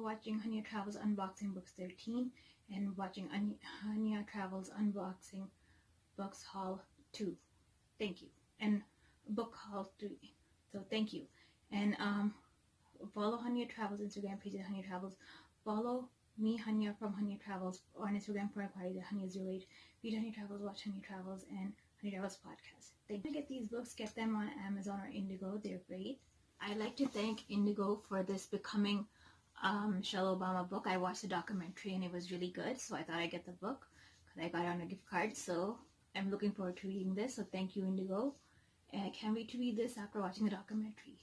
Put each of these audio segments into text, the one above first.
for watching Hunyah Travels Unboxing Books 13 and watching Hunyah Travels Unboxing Books Haul 2. Thank you. And Book Haul 3. So thank you. And follow Hunyah Travels Instagram page at Hunyah Travels. Follow me, Hunyah, from Hunyah Travels on Instagram for inquiries at Hunyah08. Read Hunyah Travels, watch Hunyah Travels, and Hunyah Travels podcast. Thank you. To get these books, get them on Amazon or Indigo. They're great. I'd like to thank Indigo for this Becoming Michelle Obama book. I watched the documentary and it was really good, so I thought I'd get the book because I got it on a gift card. So I'm looking forward to reading this. So thank you, Indigo. And I can't wait to read this after watching the documentary.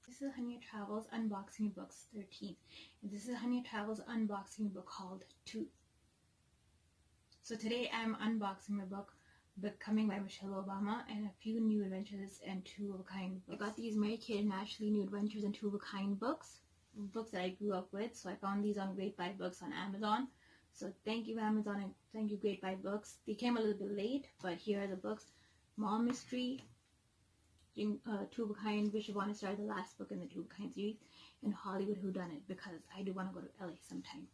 This is Hunyah Travels Unboxing Books 13. And this is Hunyah Travels Unboxing Book Haul 2. So today I'm unboxing the book Becoming by Michelle Obama and a few new adventures and two-of-a-kind books. I got these Mary Kate and Ashley New Adventures and Two-of-a-Kind books that I grew up with. So I found these on Great Buy Books on Amazon. So thank you, Amazon, and thank you, Great Buy Books. They came a little bit late, but here are the books. Mom Mystery, Two-of-a-Kind, Wish Upon a Star, the last book in the Two-of-a-Kind series, and Hollywood Whodunit, because I do want to go to LA sometime.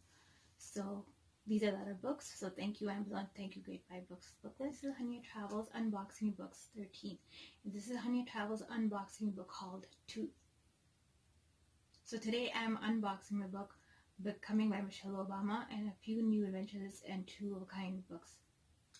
So these are the other books. So thank you, Amazon. Thank you, Great Buy Books. This is Hunyah Travels Unboxing Books 13. And this is Hunyah Travels Unboxing Book Haul 2. So today I'm unboxing the book Becoming by Michelle Obama and a few new adventures and two-of-a-kind books